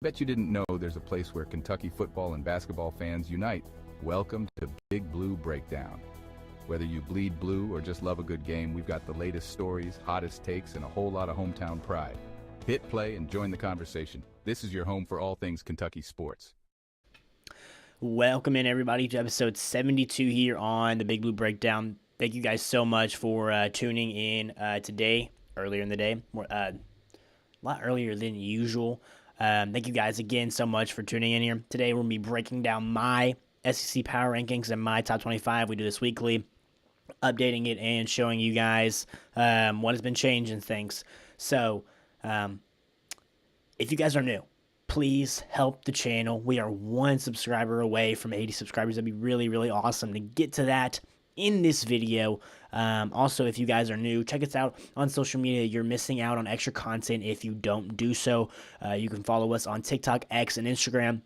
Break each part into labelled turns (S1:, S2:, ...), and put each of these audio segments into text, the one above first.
S1: Bet you didn't know there's a place where Kentucky football and basketball fans unite. Welcome to Big Blue Breakdown. Whether you bleed blue or just love a good game, we've got the latest stories, hottest takes, and a whole lot of hometown pride. Hit play and join the conversation. This is your home for all things Kentucky sports.
S2: Welcome in, everybody, to episode 72 here on the Big Blue Breakdown. Thank you guys so much for tuning in today, earlier in the day, a lot earlier than usual. Thank you guys again so much for tuning in here. Today we're going to be breaking down my SEC Power Rankings and my Top 25. We do this weekly, updating it and showing you guys what has been changed and things. So, if you guys are new, please help the channel. We are one subscriber away from 80 subscribers. That'd be really, really awesome to get to that in this video. Also, if you guys are new, check us out on social media. You're missing out on extra content if you don't do so. You can follow us on TikTok, X, and Instagram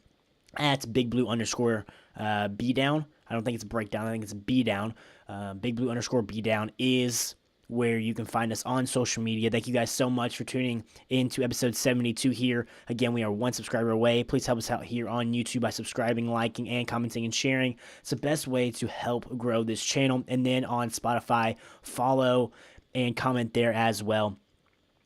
S2: at BigBlue_BDown. I don't think it's a breakdown. I think it's a BDown. BigBlue_BDown is where you can find us on social media. Thank you guys so much for tuning in to episode 72 here. Again, we are one subscriber away. Please help us out here on YouTube by subscribing, liking, and commenting and sharing. It's the best way to help grow this channel. And then on Spotify, follow and comment there as well,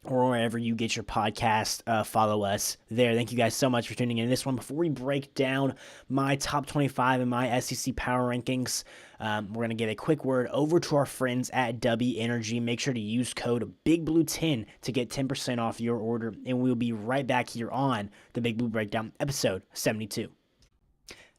S2: or wherever you get your podcast, follow us there. Thank you guys so much for tuning in this one. Before we break down my top 25 and my SEC Power Rankings, we're going to give a quick word over to our friends at W Energy. Make sure to use code BIGBLUE10 to get 10% off your order, and we'll be right back here on the Big Blue Breakdown, episode 72.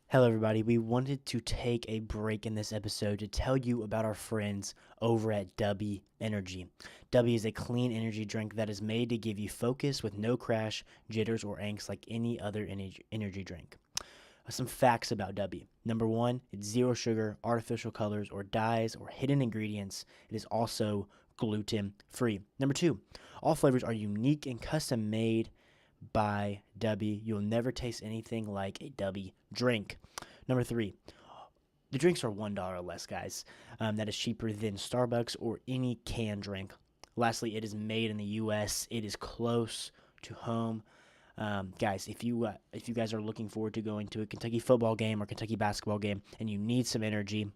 S2: Hello, everybody. We wanted to take a break in this episode to tell you about our friends over at W Energy. W is a clean energy drink that is made to give you focus with no crash, jitters, or angst like any other energy drink. Some facts about W. Number one, it's zero sugar, artificial colors, or dyes, or hidden ingredients. It is also gluten-free. Number two, all flavors are unique and custom made by W. You'll never taste anything like a W drink. Number three, the drinks are $1 less, guys. That is cheaper than Starbucks or any canned drink. Lastly, it is made in the U.S. It is close to home. Guys, if you guys are looking forward to going to a Kentucky football game or Kentucky basketball game and you need some energy,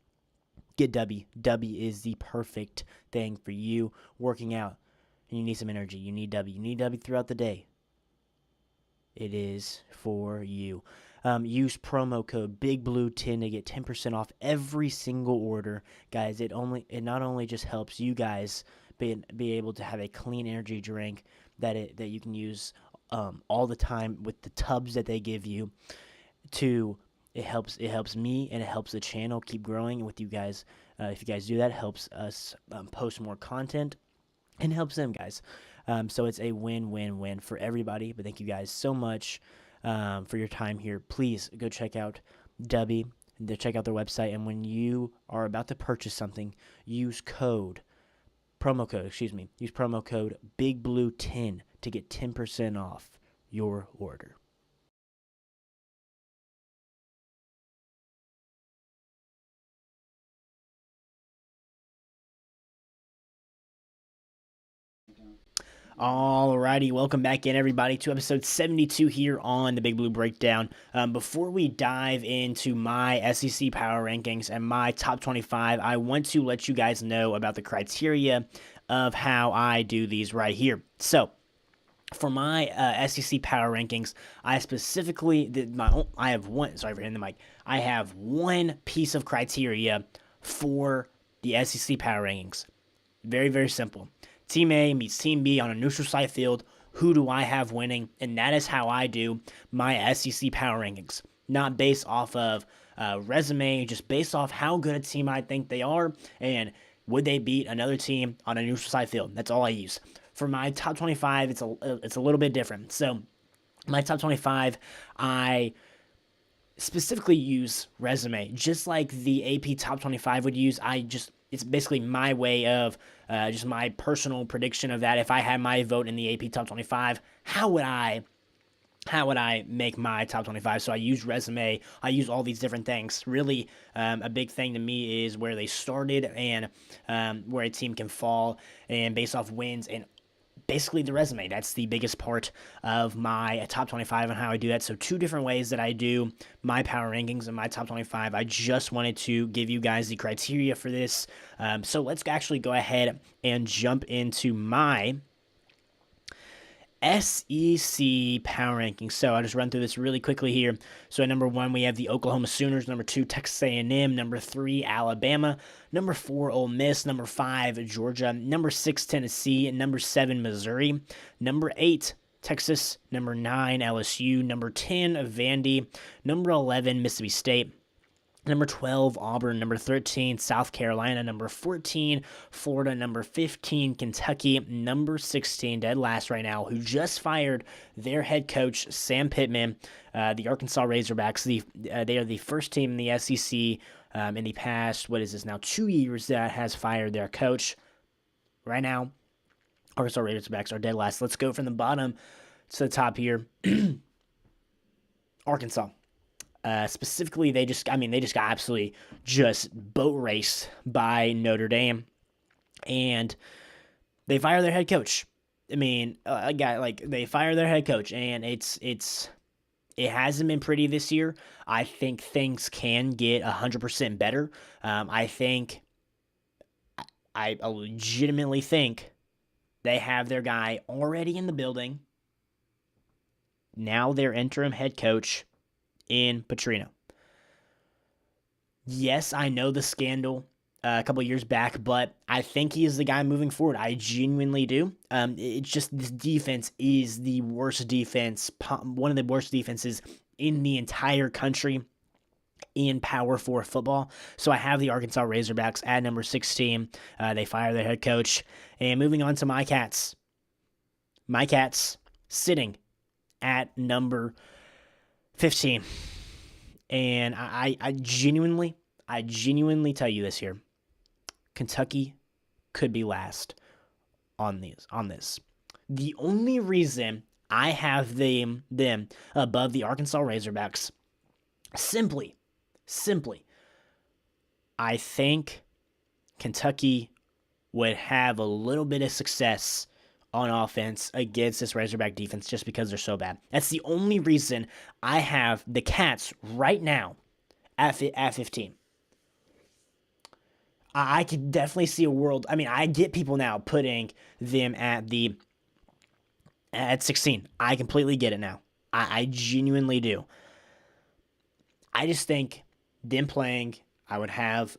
S2: get W. W is the perfect thing for you working out and you need some energy. You need W. You need W throughout the day. It is for you. Use promo code BIGBLUE10 to get 10% off every single order. Guys, it not only just helps you guys be able to have a clean energy drink that you can use all the time with the tubs that they give you. It helps me and it helps the channel keep growing. And with you guys, if you guys do that, it helps us post more content and helps them, guys. So it's a win-win-win for everybody. But thank you guys so much for your time here. Please go check out W. Check out their website. And when you are about to purchase something, use promo code BIGBLUE10 to get 10% off your order. Alrighty, welcome back in, everybody, to episode 72 here on the Big Blue Breakdown. Before we dive into my SEC Power Rankings and my top 25, I want to let you guys know about the criteria of how I do these right here. So, for my SEC Power Rankings, I specifically I have one piece of criteria for the SEC Power Rankings. Very, very simple. Team A meets Team B on a neutral site field. Who do I have winning? And that is how I do my SEC Power Rankings. Not based off of resume, just based off how good a team I think they are and would they beat another team on a neutral site field. That's all I use. For my top 25, it's a little bit different. So my top 25, I specifically use resume, just like the AP top 25 would use. It's basically my way of just my personal prediction of that. If I had my vote in the AP top 25, how would I make my top 25? So I use resume. I use all these different things. Really, a big thing to me is where they started and where a team can fall, and based off wins and basically the resume. That's the biggest part of my top 25 and how I do that. So 2 different ways that I do my power rankings and my top 25. I just wanted to give you guys the criteria for this. So let's actually go ahead and jump into my SEC power rankings. So I'll just run through this really quickly here. So at number 1, we have the Oklahoma Sooners. Number 2, Texas A&M. Number 3, Alabama. Number 4, Ole Miss. Number 5, Georgia. Number 6, Tennessee. And number 7, Missouri. Number 8, Texas. Number 9, LSU. Number 10, Vandy. Number 11, Mississippi State. Number 12, Auburn. Number 13, South Carolina. Number 14, Florida. Number 15, Kentucky. Number 16, dead last right now, who just fired their head coach, Sam Pittman. The Arkansas Razorbacks, they are the first team in the SEC in the past, 2 years that has fired their coach. Right now, Arkansas Razorbacks are dead last. Let's go from the bottom to the top here. Arkansas. Specifically, they just got absolutely just boat raced by Notre Dame, and they fire their head coach. They fire their head coach, and it hasn't been pretty this year. I think things can get 100% better. I legitimately think they have their guy already in the building. Now their interim head coach in Petrino. Yes, I know the scandal a couple years back, but I think he is the guy moving forward. I genuinely do. It's just this defense is the worst defense, one of the worst defenses in the entire country in Power 4 football. So I have the Arkansas Razorbacks at number 16. They fire their head coach. And moving on to my Cats. My Cats sitting at number 15. And I genuinely tell you this here. Kentucky could be last on this. The only reason I have them above the Arkansas Razorbacks, simply, I think Kentucky would have a little bit of success on offense against this Razorback defense just because they're so bad. That's the only reason I have the Cats right now at 15. I could definitely see a world. I get people now putting them at 16. I completely get it now. I genuinely do. I just think them playing, I would have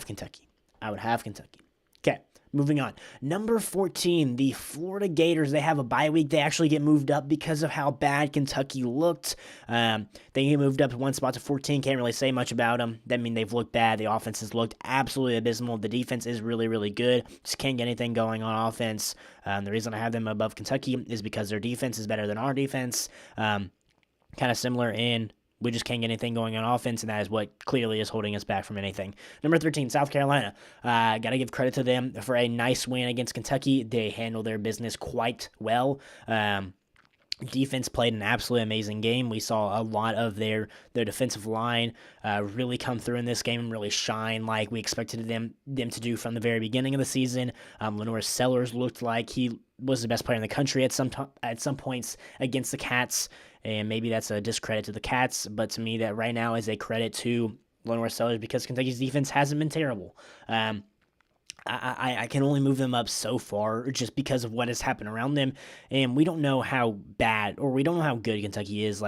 S2: Kentucky. Okay. Moving on. Number 14, the Florida Gators. They have a bye week. They actually get moved up because of how bad Kentucky looked. They get moved up one spot to 14. Can't really say much about them. That means they've looked bad. The offense has looked absolutely abysmal. The defense is really, really good. Just can't get anything going on offense. The reason I have them above Kentucky is because their defense is better than our defense. Kind of similar in we just can't get anything going on offense, and that is what clearly is holding us back from anything. Number 13, South Carolina. Got to give credit to them for a nice win against Kentucky. They handled their business quite well. Defense played an absolutely amazing game. We saw a lot of their defensive line really come through in this game and really shine like we expected them to do from the very beginning of the season. Lenore Sellers looked like he was the best player in the country at some points against the Cats, and maybe that's a discredit to the Cats, but to me that right now is a credit to Lenore Sellers because Kentucky's defense hasn't been terrible. I can only move them up so far just because of what has happened around them, and we don't know how bad or we don't know how good Kentucky is,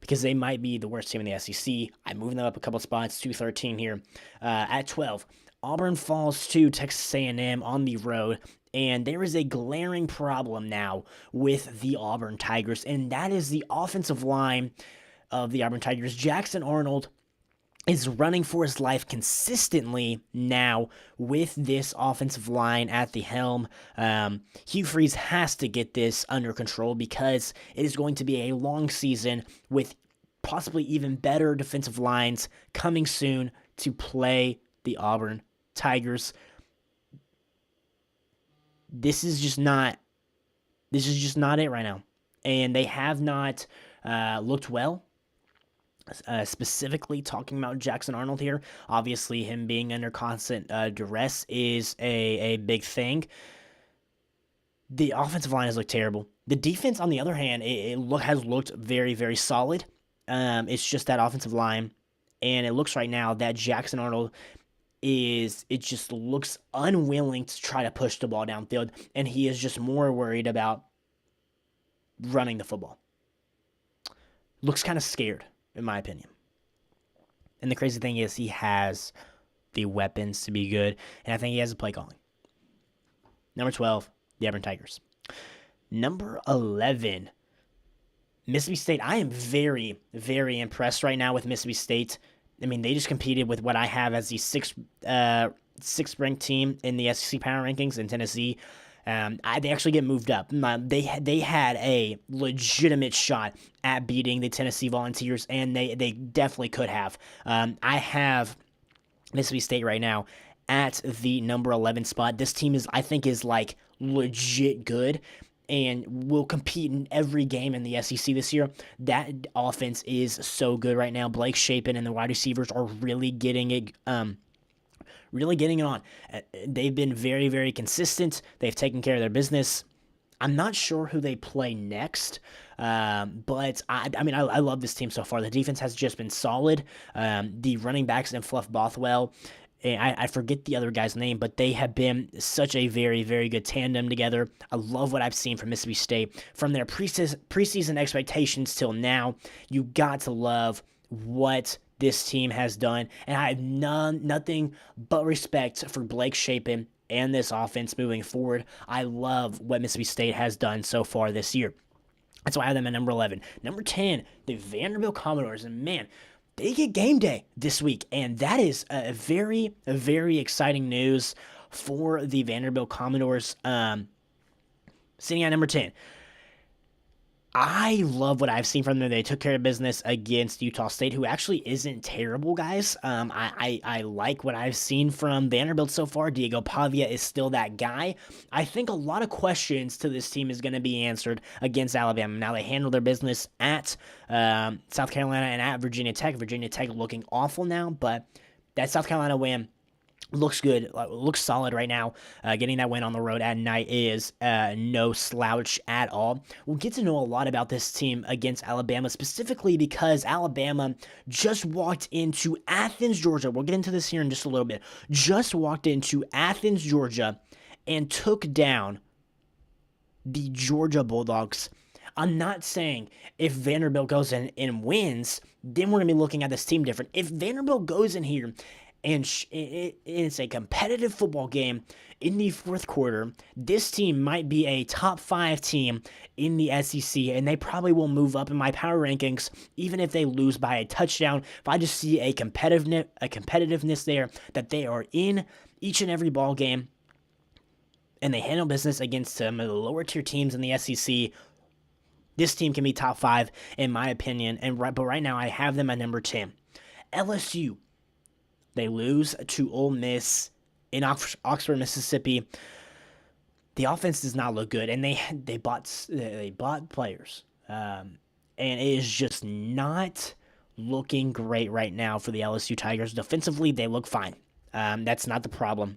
S2: because they might be the worst team in the SEC. I move them up a couple spots to 13 here. At 12, Auburn falls to Texas A&M on the road, and there is a glaring problem now with the Auburn Tigers, and that is the offensive line of the Auburn Tigers. Jackson Arnold is running for his life consistently now with this offensive line at the helm. Hugh Freeze has to get this under control because it is going to be a long season with possibly even better defensive lines coming soon to play the Auburn Tigers. This is just not it right now. And they have not looked well. Specifically talking about Jackson Arnold here, obviously him being under constant duress is a big thing. The offensive line has looked terrible. The defense, on the other hand, has looked very, very solid. It's just that offensive line, and it looks right now that Jackson Arnold it just looks unwilling to try to push the ball downfield, and he is just more worried about running the football. Looks kind of scared, in my opinion. And the crazy thing is he has the weapons to be good, and I think he has the play calling. Number 12, the Auburn Tigers. Number 11, Mississippi State. I am very, very impressed right now with Mississippi State. I mean, they just competed with what I have as the sixth ranked team in the SEC power rankings in Tennessee. They actually get moved up. They had a legitimate shot at beating the Tennessee Volunteers, and they definitely could have. I have Mississippi State right now at the number 11 spot. This team I think is like legit good and will compete in every game in the SEC this year. That offense is so good right now. Blake Shapen and the wide receivers are really getting it on. They've been very, very consistent. They've taken care of their business. I'm not sure who they play next, but I love this team so far. The defense has just been solid. The running backs and Fluff Bothwell, I forget the other guy's name, but they have been such a very, very good tandem together. I love what I've seen from Mississippi State. From their preseason expectations till now, you got to love what this team has done, and I have nothing but respect for Blake Shapen and this offense moving forward. I love what Mississippi State has done so far this year. That's why I have them at number 11. Number 10, the Vanderbilt Commodores, and man, they get game day this week, and that is a very, very exciting news for the Vanderbilt Commodores. Sitting at number 10. I love what I've seen from them. They took care of business against Utah State, who actually isn't terrible, guys. I like what I've seen from Vanderbilt so far. Diego Pavia is still that guy. I think a lot of questions to this team is going to be answered against Alabama. Now, they handle their business at South Carolina and at Virginia Tech. Virginia Tech looking awful now, but that South Carolina win looks good, looks solid right now. Getting that win on the road at night is no slouch at all. We'll get to know a lot about this team against Alabama, specifically because Alabama just walked into Athens, Georgia. We'll get into this here in just a little bit. Just walked into Athens, Georgia, and took down the Georgia Bulldogs. I'm not saying if Vanderbilt goes in and wins, then we're going to be looking at this team different. If Vanderbilt goes in here and it's a competitive football game in the fourth quarter, this team might be a top 5 team in the SEC, and they probably will move up in my power rankings, even if they lose by a touchdown. If I just see a competitiveness there, that they are in each and every ball game, and they handle business against some of the lower tier teams in the SEC, this team can be top 5 in my opinion. But right now I have them at number 10. LSU. They lose to Ole Miss in Oxford, Mississippi. The offense does not look good, and they bought players, and it is just not looking great right now for the LSU Tigers. Defensively, they look fine. That's not the problem.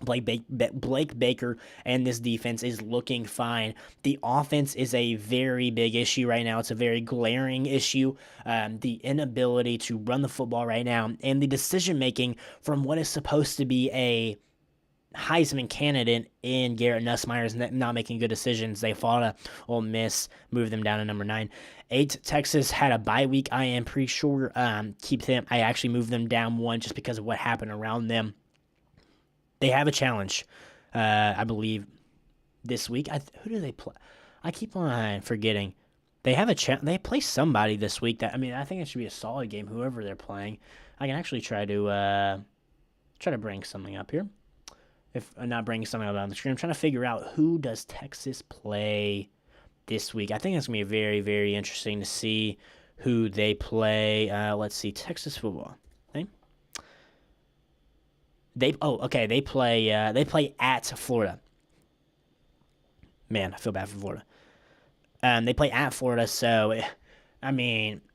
S2: Blake Baker and this defense is looking fine. The offense is a very big issue right now. It's a very glaring issue. The inability to run the football right now, and the decision-making from what is supposed to be a Heisman candidate in Garrett Nussmeier is not making good decisions. They fall to Ole Miss, move them down to number 9. 8, Texas had a bye week. I am pretty sure keep them. I actually moved them down 1 just because of what happened around them. They have a challenge, I believe, this week. Who do they play? I keep on forgetting. They have they play somebody this week. I think it should be a solid game, whoever they're playing. I can actually try to bring something up here. If I'm not bringing something up on the screen, I'm trying to figure out who does Texas play this week. I think it's going to be very, very interesting to see who they play. Let's see, Texas football. They play at Florida. Man, I feel bad for Florida. They play at Florida, so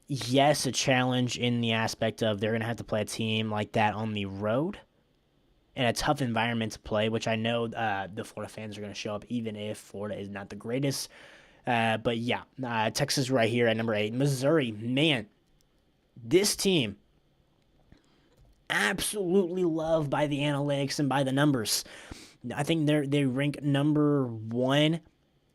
S2: yes, a challenge in the aspect of they're gonna have to play a team like that on the road. in a tough environment to play, which I know the Florida fans are going to show up even if Florida is not the greatest. But yeah, Texas right here at number 8. Missouri, man, this team absolutely loved by the analytics and by the numbers. I think they rank number 1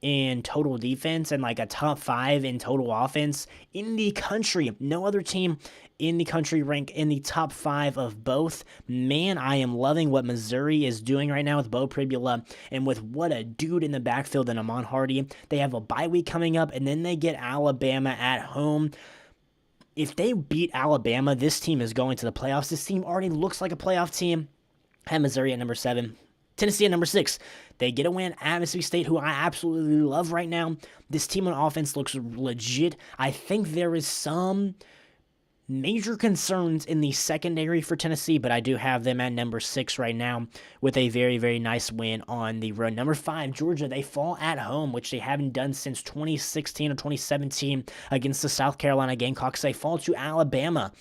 S2: in total defense and like a top 5 in total offense in the country. No other team in the country rank in the top 5 of both. Man, I am loving what Missouri is doing right now with Beau Pribula and with what a dude in the backfield and Amon Hardy. They have a bye week coming up, and then they get Alabama at home. If they beat Alabama, this team is going to the playoffs. This team already looks like a playoff team. I have Missouri at number 7. Tennessee at number 6. They get a win at Mississippi State, who I absolutely love right now. This team on offense looks legit. I think there is some major concerns in the secondary for Tennessee, but I do have them at number 6 right now with a very, very nice win on the road. Number 5, Georgia. They fall at home, which they haven't done since 2016 or 2017 against the South Carolina Gamecocks. They fall to Alabama.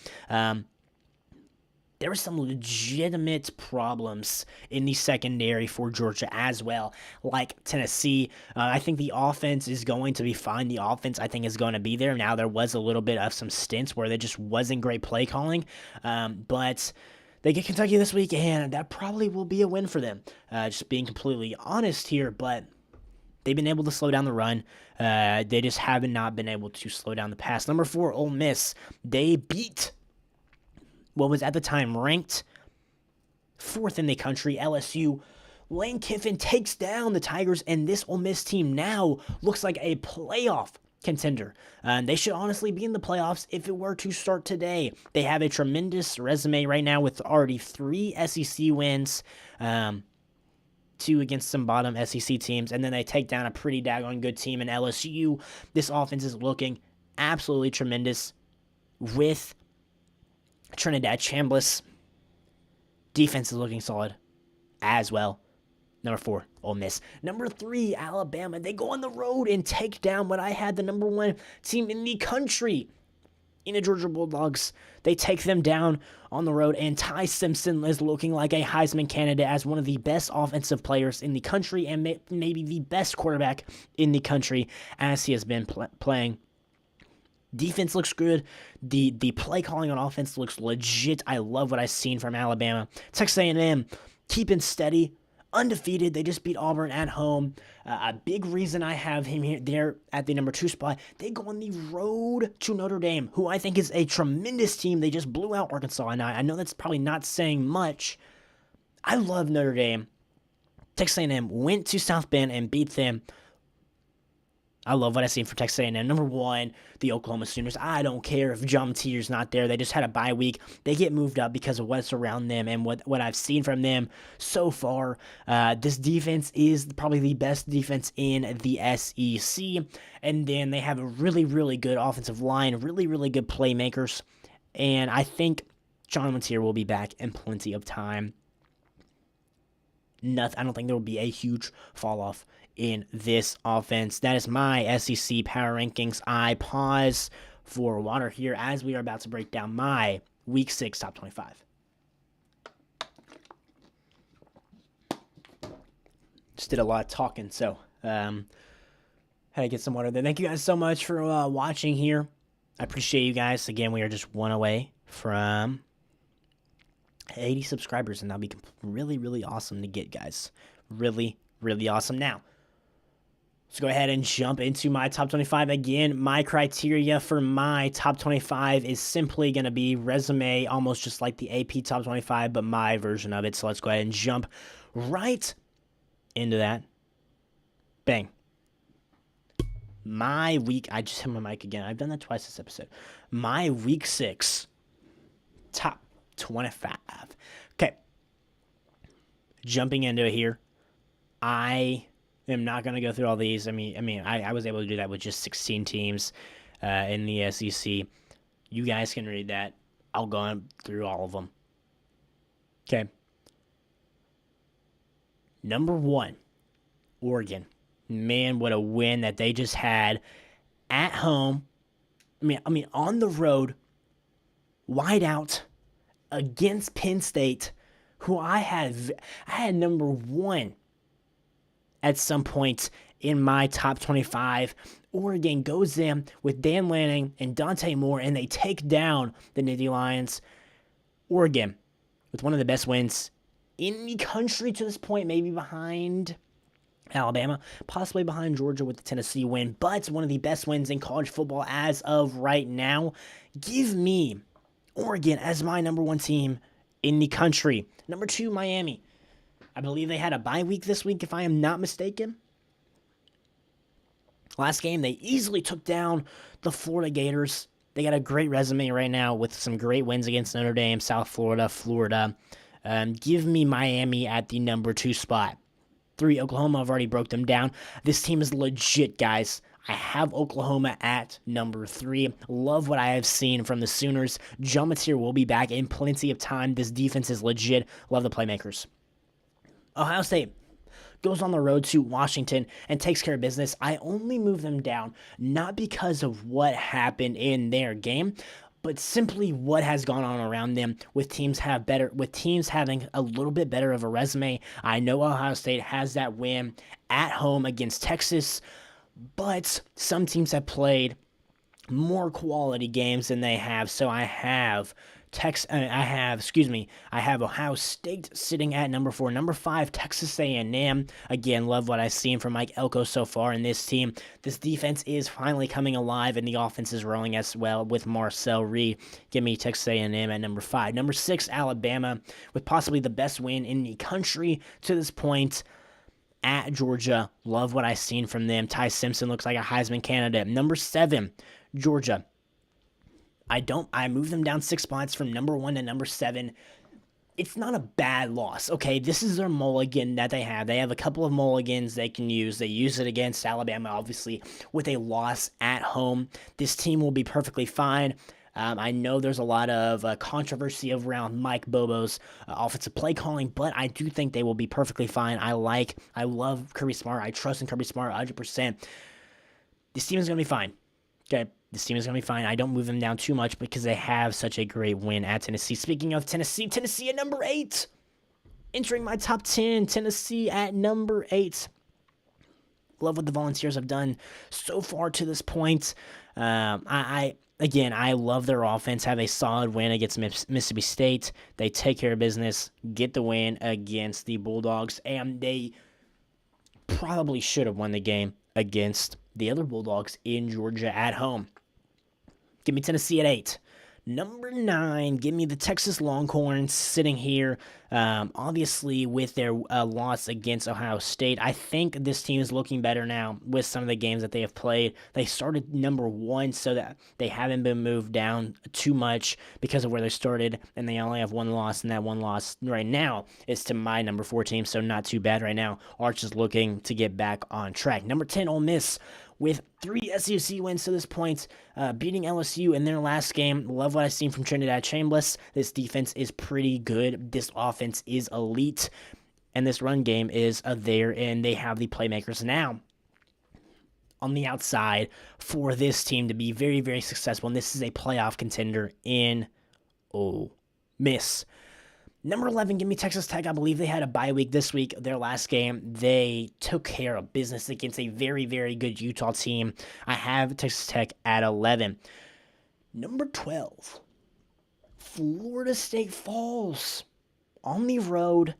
S2: There were some legitimate problems in the secondary for Georgia as well, like Tennessee. I think the offense is going to be fine. The offense, I think, is going to be there. Now, there was a little bit of some stints where there just wasn't great play calling, but they get Kentucky this week, and that probably will be a win for them. Just being completely honest here, but they've been able to slow down the run. They just haven't not been able to slow down the pass. Number 4, Ole Miss. They beat what was at the time ranked 4th in the country, LSU. Lane Kiffin takes down the Tigers, and this Ole Miss team now looks like a playoff contender. They should honestly be in the playoffs if it were to start today. They have a tremendous resume right now with already 3 SEC wins, 2 against some bottom SEC teams, and then they take down a pretty daggone good team in LSU. This offense is looking absolutely tremendous with Trinidad Chambliss. Defense is looking solid as well. Number 4, Ole Miss. Number 3, Alabama. They go on the road and take down what I had the number 1 team in the country in the Georgia Bulldogs. They take them down on the road, and Ty Simpson is looking like a Heisman candidate as one of the best offensive players in the country and maybe the best quarterback in the country as he has been playing. Defense looks good. The play calling on offense looks legit. I love what I've seen from Alabama. Texas A&M keeping steady, undefeated. They just beat Auburn at home. A big reason I have him here there at the number 2 spot. They go on the road to Notre Dame, who I think is a tremendous team. They just blew out Arkansas, and I know that's probably not saying much. I love Notre Dame. Texas A&M went to South Bend and beat them. I love what I've seen for Texas A&M. Number 1, the Oklahoma Sooners. I don't care if John Tier's not there. They just had a bye week. They get moved up because of what's around them and what I've seen from them so far. This defense is probably the best defense in the SEC. And then they have a really, really good offensive line, really, really good playmakers. And I think John Tier will be back in plenty of time. I don't think there will be a huge fall off in this offense. That is my SEC power rankings. I pause for water here as we are about to break down my Week 6 Top 25. Just did a lot of talking, so had to get some water there. Thank you guys so much for watching here. I appreciate you guys. Again, we are just one away from 80 subscribers, and that'll be really, really awesome to get, guys. Really, really awesome. Now, let's go ahead and jump into my top 25. Again, my criteria for my top 25 is simply going to be resume, almost just like the AP top 25, but my version of it. So let's go ahead and jump right into that. Bang. I just hit my mic again. I've done that twice this episode. My Week 6 top 25. Okay. Jumping into it here. I am not going to go through all these. I was able to do that with just 16 teams in the SEC. You guys can read that. I'll go through all of them. Okay. Number 1, Oregon. Man, what a win that they just had at home. On the road, wide out against Penn State who I had number 1 at some point in my top 25. Oregon goes in with Dan Lanning and Dante Moore, and they take down the Nittany Lions. Oregon, with one of the best wins in the country to this point, maybe behind Alabama, possibly behind Georgia with the Tennessee win, but one of the best wins in college football as of right now. Give me Oregon as my number 1 team in the country. Number 2, Miami. I believe they had a bye week this week, if I am not mistaken. Last game, they easily took down the Florida Gators. They got a great resume right now with some great wins against Notre Dame, South Florida, Florida. Give me Miami at the number 2 spot. 3, Oklahoma. I've already broke them down. This team is legit, guys. I have Oklahoma at number 3. Love what I have seen from the Sooners. Joe Mateer will be back in plenty of time. This defense is legit. Love the playmakers. Ohio State goes on the road to Washington and takes care of business. I only move them down not because of what happened in their game, but simply what has gone on around them with teams having a little bit better of a resume. I know Ohio State has that win at home against Texas, but some teams have played more quality games than they have. So I have Ohio State sitting at number 4. Number 5, Texas A&M. Again, love what I've seen from Mike Elko so far in this team. This defense is finally coming alive, and the offense is rolling as well with Marcel Reed. Give me Texas A&M at number 5. Number 6, Alabama, with possibly the best win in the country to this point at Georgia. Love what I've seen from them. Ty Simpson looks like a Heisman candidate. Number 7, Georgia. I move them down 6 spots from number 1 to number 7. It's not a bad loss. Okay, this is their mulligan that they have. They have a couple of mulligans they can use. They use it against Alabama, obviously, with a loss at home. This team will be perfectly fine. I know there's a lot of controversy around Mike Bobo's offensive play calling, but I do think they will be perfectly fine. I love Kirby Smart. I trust in Kirby Smart 100%. This team is going to be fine. Okay, this team is going to be fine. I don't move them down too much because they have such a great win at Tennessee. Speaking of Tennessee at number 8. Entering my top 10, Tennessee at number 8. Love what the Volunteers have done so far to this point. I love their offense. Have a solid win against Mississippi State. They take care of business, get the win against the Bulldogs, and they probably should have won the game against the other Bulldogs in Georgia at home. Give me Tennessee at 8. Number 9, give me the Texas Longhorns sitting here, obviously with their loss against Ohio State. I think this team is looking better now with some of the games that they have played. They started number 1, so that they haven't been moved down too much because of where they started, and they only have 1 loss, and that 1 loss right now is to my number 4 team, so not too bad right now. Arch is looking to get back on track. Number 10, Ole Miss, with 3 SEC wins to this point, beating LSU in their last game. Love what I've seen from Trinidad Chambliss. This defense is pretty good. This offense is elite, and this run game is there, and they have the playmakers now on the outside for this team to be very, very successful, and this is a playoff contender in Ole Miss. Number 11, give me Texas Tech. I believe they had a bye week this week. Their last game, they took care of business against a very, very good Utah team. I have Texas Tech at 11. Number 12, Florida State falls on the road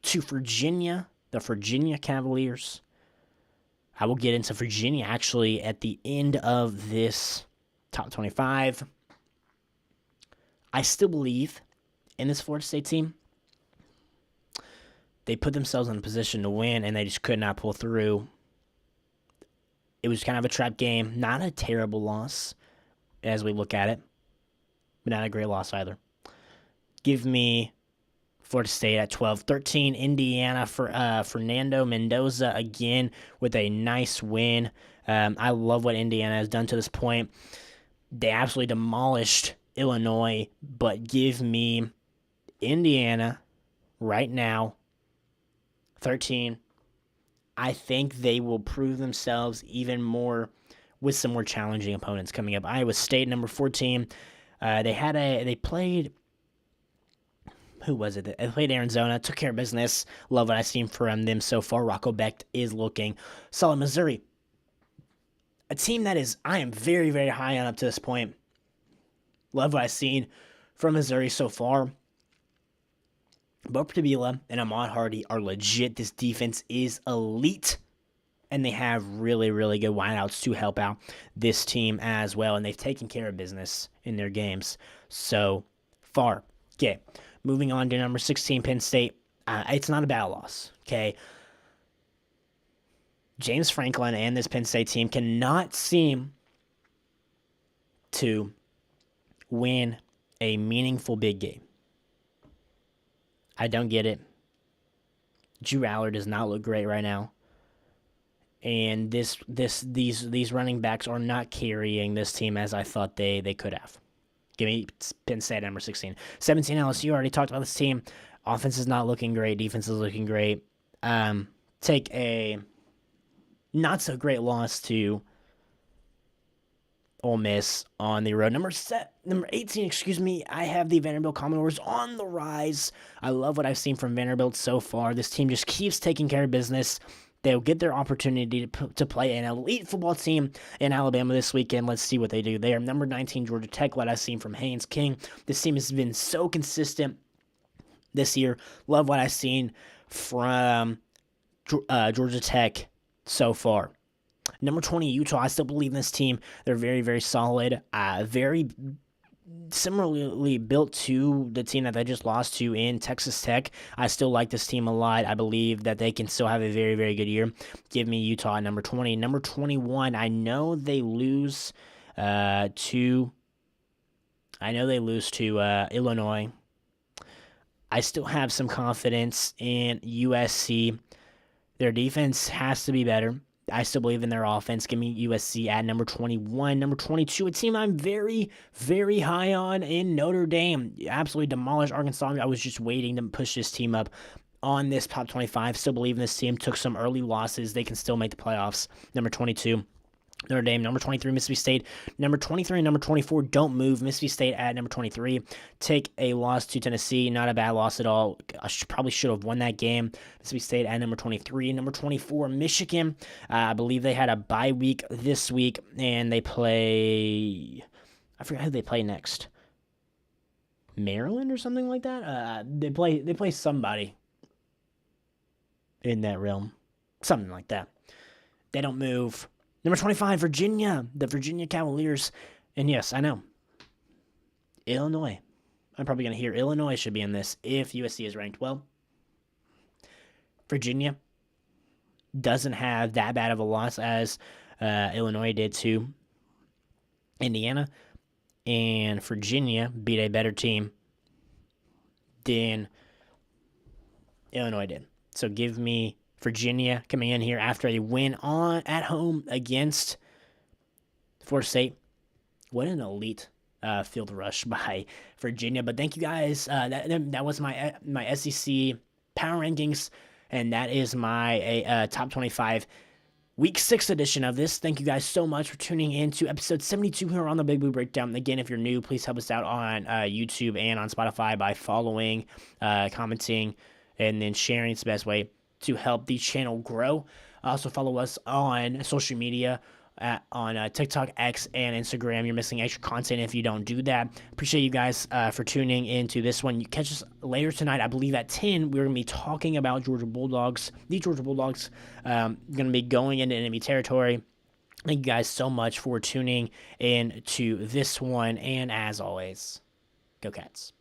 S2: to Virginia, the Virginia Cavaliers. I will get into Virginia actually at the end of this top 25. I still believe in this Florida State team. They put themselves in a position to win, and they just could not pull through. It was kind of a trap game. Not a terrible loss as we look at it, but not a great loss either. Give me Florida State at 12. 13, Indiana for Fernando Mendoza again with a nice win. I love what Indiana has done to this point. They absolutely demolished Illinois, but give me Indiana right now, 13. I think they will prove themselves even more with some more challenging opponents coming up. Iowa State, number 14. They played who was it? They played Arizona, took care of business. Love what I've seen from them so far. Rocco Becht is looking solid. Missouri, a team that I am very, very high on up to this point. Love what I've seen from Missouri so far. Bo Pribula and Ahmad Hardy are legit. This defense is elite. And they have really, really good wideouts to help out this team as well. And they've taken care of business in their games so far. Okay, moving on to number 16, Penn State. It's not a bad loss, okay? James Franklin and this Penn State team cannot seem to win a meaningful big game. I don't get it. Drew Aller does not look great right now. And these running backs are not carrying this team as I thought they could have. Give me Penn State number 16. 17 LSU, already talked about this team. Offense is not looking great. Defense is looking great. Take a not so great loss to Ole Miss on the road. Number 18, I have the Vanderbilt Commodores on the rise. I love what I've seen from Vanderbilt so far. This team just keeps taking care of business. They'll get their opportunity to play an elite football team in Alabama this weekend. Let's see what they do there. Number 19, Georgia Tech, what I've seen from Haynes King. This team has been so consistent this year. Love what I've seen from Georgia Tech so far. Number 20, Utah. I still believe in this team. They're very, very solid. Very similarly built to the team that they just lost to in Texas Tech. I still like this team a lot. I believe that they can still have a very, very good year. Give me Utah at number 20. Number 21, I know they lose to Illinois. I still have some confidence in USC. Their defense has to be better. I still believe in their offense. Give me USC at number 21. Number 22, a team I'm very, very high on in Notre Dame. Absolutely demolished Arkansas. I was just waiting to push this team up on this top 25. Still believe in this team. Took some early losses. They can still make the playoffs. Number 22. Notre Dame, number 23, Mississippi State. Number 23 and number 24 don't move. Mississippi State at number 23. Take a loss to Tennessee. Not a bad loss at all. I probably should have won that game. Mississippi State at number 23. Number 24, Michigan. I believe they had a bye week this week, and they play... I forgot who they play next. Maryland or something like that? They play somebody in that realm. Something like that. They don't move. Number 25, Virginia, the Virginia Cavaliers. And yes, I know, Illinois. I'm probably going to hear Illinois should be in this if USC is ranked. Well, Virginia doesn't have that bad of a loss as Illinois did to Indiana. And Virginia beat a better team than Illinois did. So give me Virginia coming in here after a win at home against Florida State. What an elite field rush by Virginia. But thank you guys. That was my SEC power rankings, and that is my top 25 Week 6 edition of this. Thank you guys so much for tuning in to episode 72 here on the Big Blue Breakdown. Again, if you're new, please help us out on YouTube and on Spotify by following, commenting, and then sharing. It's the best way to help the channel grow. Also follow us on social media on TikTok, X, and Instagram. You're missing extra content if you don't do that. Appreciate you guys for tuning into this one. You catch us later tonight. I believe at 10, we're going to be talking about Georgia Bulldogs. The Georgia Bulldogs going to be going into enemy territory. Thank you guys so much for tuning in to this one. And as always, go Cats.